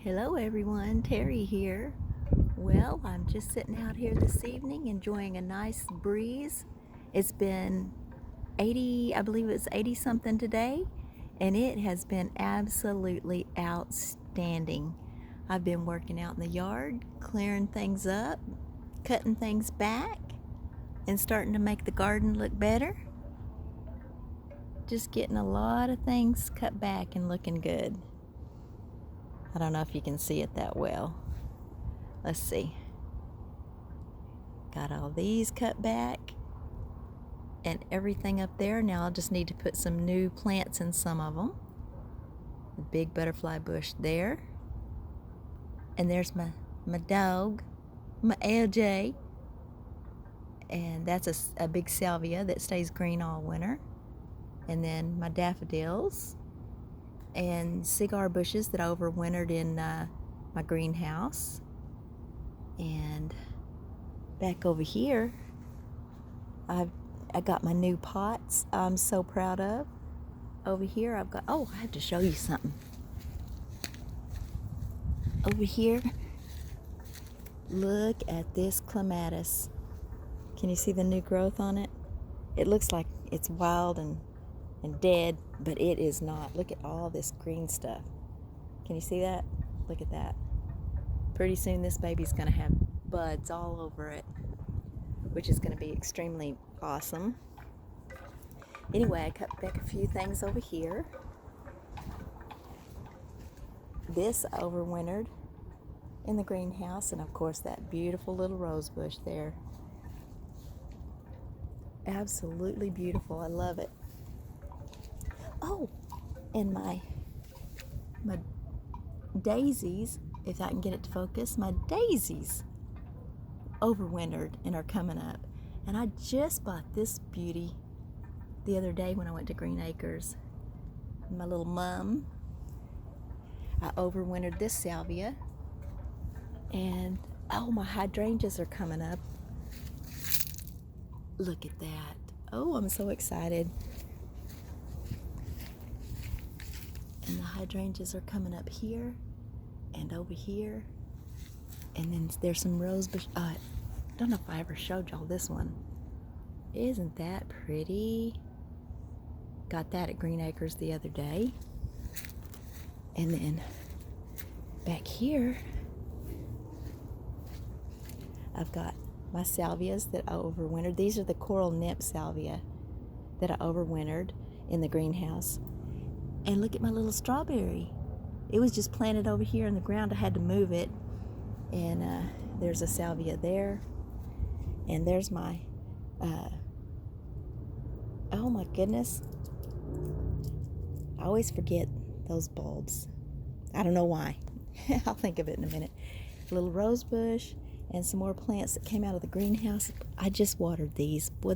Hello everyone, Terry here. Well, I'm just sitting out here this evening enjoying a nice breeze. It's been 80, I believe it's 80 something today, and it has been absolutely outstanding. I've been working out in the yard, clearing things up, cutting things back, and starting to make the garden look better. Just getting a lot of things cut back and looking good. I don't know if you can see it that well. Let's see. Got all these cut back and everything up there. Now I'll just need to put some new plants in some of them. The big butterfly bush there. And there's my dog, my LJ. And that's a big salvia that stays green all winter. And then my daffodils and cigar bushes that I overwintered in my greenhouse. And back over here, I got my new pots I'm so proud of. Over here I've got, I have to show you something. Over here, look at this clematis. Can you see the new growth on it? It looks like it's wild and dead, but it is not. Look at all this green stuff. Can you see that? Look at that. Pretty soon this baby's gonna have buds all over it, which is gonna be extremely awesome. Anyway, I cut back a few things over here. This I overwintered in the greenhouse, and of course that beautiful little rose bush there. Absolutely beautiful. I love it. Oh, and my daisies, if I can get it to focus, my daisies overwintered and are coming up. And I just bought this beauty the other day when I went to Green Acres. My little mum. I overwintered this salvia. And my hydrangeas are coming up. Look at that. Oh, I'm so excited. And the hydrangeas are coming up here and over here. And then there's some rose bush. I don't know if I ever showed y'all this one. Isn't that pretty? Got that at Green Acres the other day. And then back here, I've got my salvias that I overwintered. These are the coral nymph salvia that I overwintered in the greenhouse. And look at my little strawberry. It was just planted over here in the ground. I had to move it. And there's a salvia there. And there's my, oh my goodness. I always forget those bulbs. I don't know why. I'll think of it in a minute. A little rose bush and some more plants that came out of the greenhouse. I just watered these. Boy,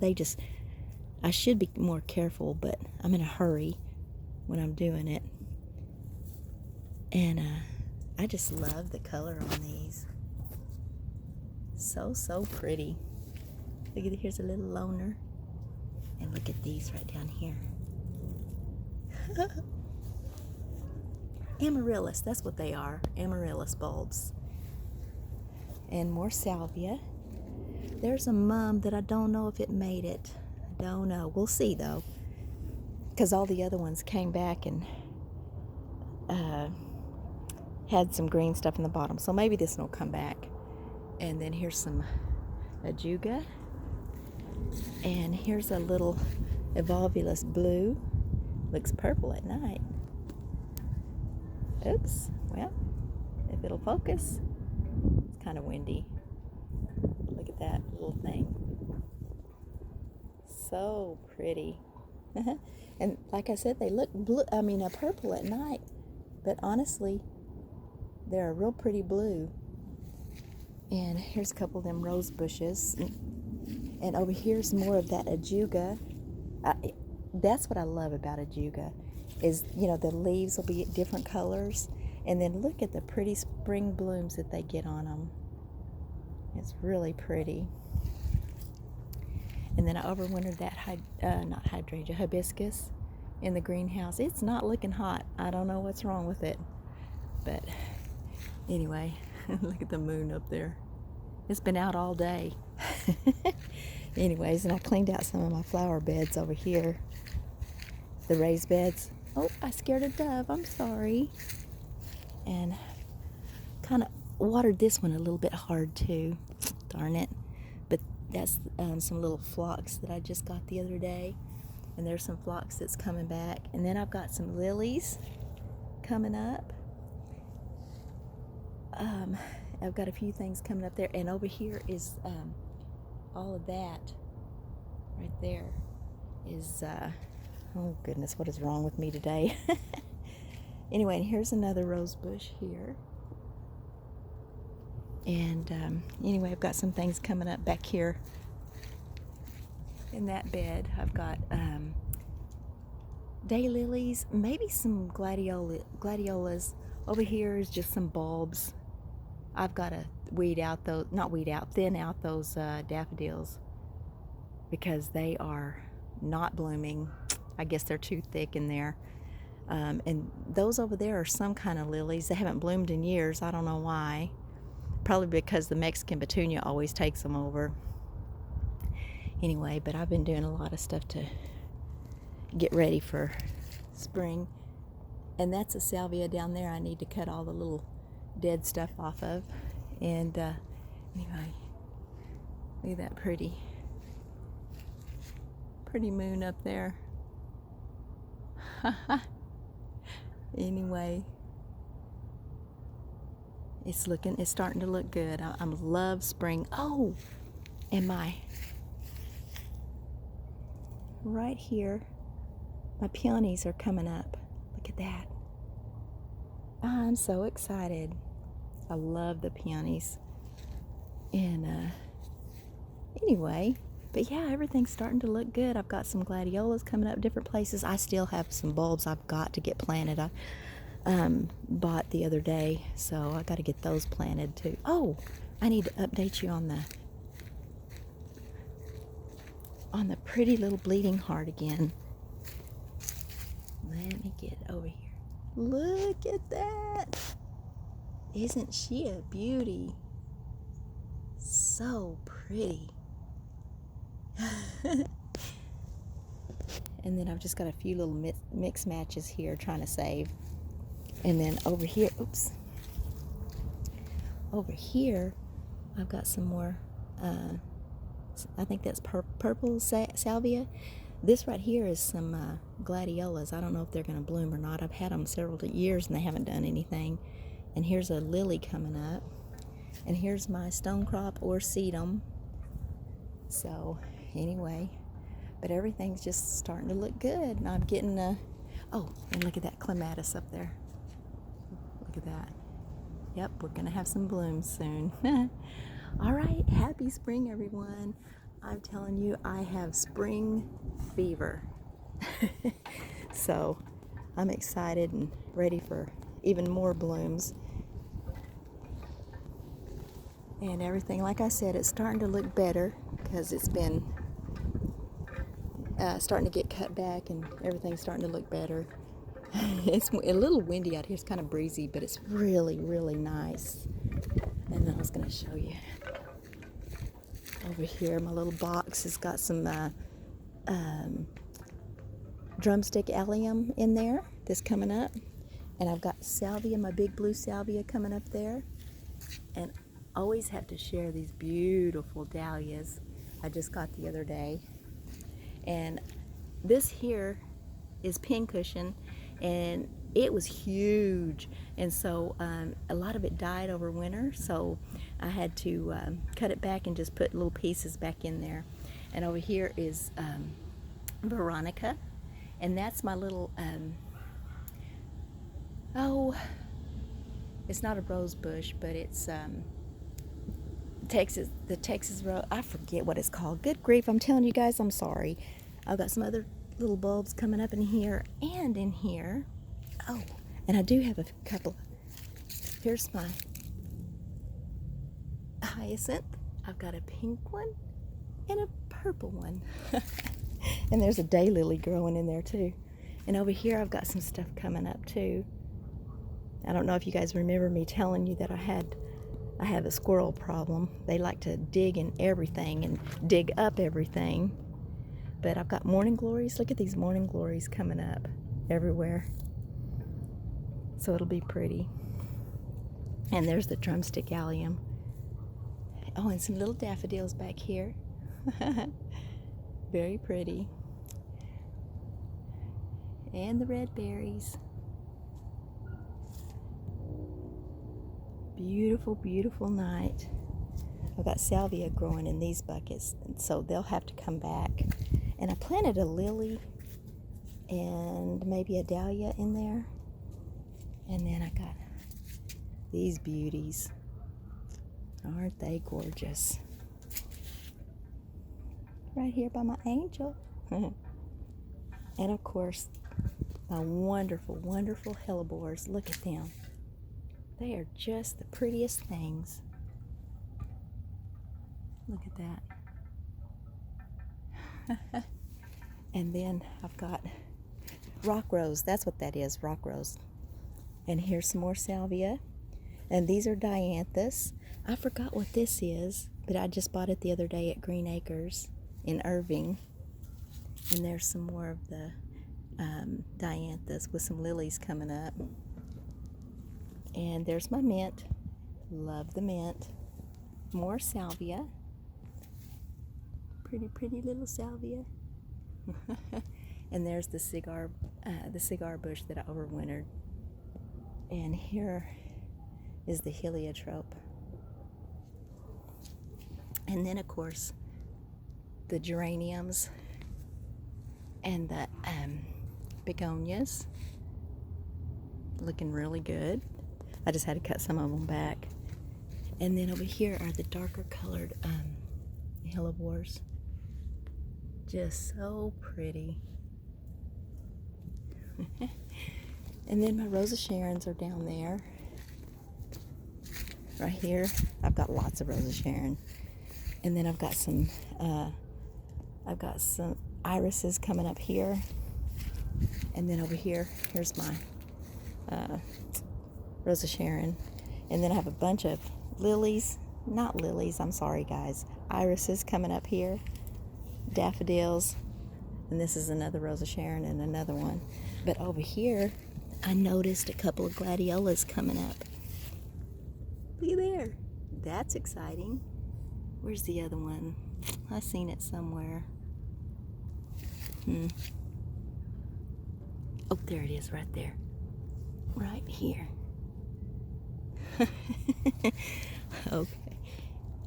I should be more careful, but I'm in a hurry when I'm doing it. And I just love the color on these. So pretty. Look at, here's a little loner. And look at these right down here. Amaryllis, that's what they are. Amaryllis bulbs. And more salvia. There's a mum that I don't know if it made it. I don't know. We'll see though. Because all the other ones came back and had some green stuff in the bottom. So maybe this one will come back. And then here's some ajuga. And here's a little evolvulus blue. Looks purple at night. Oops. Well, if it'll focus. It's kind of windy. Look at that little thing. So pretty. And like I said, they look blue. Purple at night. But honestly, they're a real pretty blue. And here's a couple of them rose bushes. And over here's more of that ajuga. That's what I love about ajuga. Is, the leaves will be different colors. And then look at the pretty spring blooms that they get on them. It's really pretty. And then I overwintered that, not hydrangea, hibiscus in the greenhouse. It's not looking hot. I don't know what's wrong with it. But Anyway, look at the moon up there. It's been out all day. Anyways, and I cleaned out some of my flower beds over here. The raised beds. Oh, I scared a dove. I'm sorry. And kind of watered this one a little bit hard too. Darn it. But that's some little phlox that I just got the other day. And there's some phlox that's coming back. And then I've got some lilies coming up. I've got a few things coming up there. And over here is all of that right there is, oh goodness, what is wrong with me today? Anyway, and here's another rose bush here. And anyway, I've got some things coming up back here in that bed. I've got daylilies, maybe some gladiolas. Over here is just some bulbs. I've got to thin out those daffodils because they are not blooming. I guess they're too thick in there. And those over there are some kind of lilies. They haven't bloomed in years. I don't know why. Probably because the Mexican petunia always takes them over. Anyway, but I've been doing a lot of stuff to get ready for spring. And that's a salvia down there I need to cut all the little dead stuff off of. And anyway, look at that pretty moon up there. Anyway, it's starting to look good. I love spring. Oh, and right here, my peonies are coming up. Look at that. I'm so excited. I love the peonies. And anyway, but yeah, everything's starting to look good. I've got some gladiolas coming up different places. I still have some bulbs I've got to get planted. I bought the other day, so I got to get those planted too. Oh, I need to update you on the pretty little bleeding heart again. Let me get over here. Look at that. Isn't she a beauty? So pretty. And then I've just got a few little mix matches here trying to save. And then over here, oops. Over here, I've got some more, I think that's purple salvia. This right here is some gladiolas. I don't know if they're going to bloom or not. I've had them several years and they haven't done anything. And here's a lily coming up. And here's my stonecrop or sedum. So anyway, but everything's just starting to look good. And I'm getting oh, and look at that clematis up there. Look at that. Yep, we're going to have some blooms soon. All right, happy spring, everyone. I'm telling you, I have spring fever. So I'm excited and ready for even more blooms. And everything, like I said, it's starting to look better because it's been starting to get cut back and everything's starting to look better. It's a little windy out here. It's kind of breezy, but it's really, really nice. And then I was going to show you over here. My little box has got some drumstick allium in there that's coming up. And I've got salvia, my big blue salvia coming up there. And always have to share these beautiful dahlias I just got the other day. And this here is pincushion, and it was huge, and so a lot of it died over winter, so I had to cut it back and just put little pieces back in there. And over here is Veronica, and that's my little oh, it's not a rose bush, but it's the Texas rose. I forget what it's called. Good grief, I'm telling you guys, I'm sorry. I've got some other little bulbs coming up in here and in here. Oh, and I do have a couple. Here's my hyacinth. I've got a pink one and a purple one. And there's a daylily growing in there too. And over here I've got some stuff coming up too. I don't know if you guys remember me telling you that I have a squirrel problem. They like to dig in everything and dig up everything. But I've got morning glories. Look at these morning glories coming up everywhere. So it'll be pretty. And there's the drumstick allium. Oh, and some little daffodils back here. Very pretty. And the red berries. Beautiful, beautiful night. I've got salvia growing in these buckets, and so they'll have to come back. And I planted a lily and maybe a dahlia in there. And then I got these beauties. Aren't they gorgeous? Right here by my angel. And of course, my wonderful, wonderful hellebores. Look at them. They are just the prettiest things. Look at that. And then I've got rock rose. That's what that is, rock rose. And here's some more salvia. And these are dianthus. I forgot what this is, but I just bought it the other day at Green Acres in Irving. And there's some more of the dianthus with some lilies coming up. And there's my mint. Love the mint. More salvia. Pretty, pretty little salvia. And there's the cigar bush that I overwintered. And here is the heliotrope. And then, of course, the geraniums and the begonias. Looking really good. I just had to cut some of them back. And then over here are the darker colored hellebores. Just so pretty. And then my Rose of Sharons are down there. Right here, I've got lots of Rose of Sharon. And then I've got some irises coming up here. And then over here, here's my Rose of Sharon. And then I have a bunch of lilies, not lilies, I'm sorry guys, irises coming up here, daffodils, and this is another Rose of Sharon and another one. But over here, I noticed a couple of gladiolas coming up. Look at there. That's exciting. Where's the other one? I seen it somewhere. Oh, there it is right there. Right here. Okay.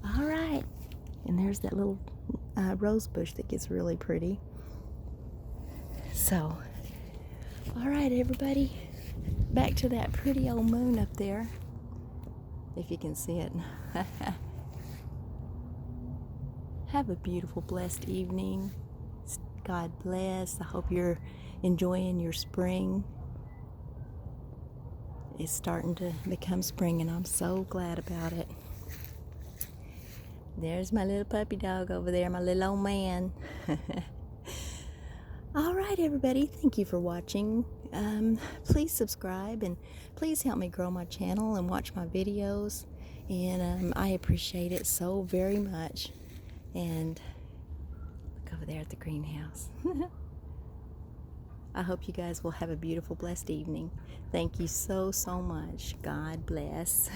All right. And there's that little rose bush that gets really pretty. So, all right, everybody. Back to that pretty old moon up there. If you can see it. Have a beautiful, blessed evening. God bless. I hope you're enjoying your spring. It's starting to become spring, and I'm so glad about it. There's my little puppy dog over there, my little old man. All right, everybody. Thank you for watching. Please subscribe, and please help me grow my channel and watch my videos. And I appreciate it so very much. And look over there at the greenhouse. I hope you guys will have a beautiful, blessed evening. Thank you so, so much. God bless.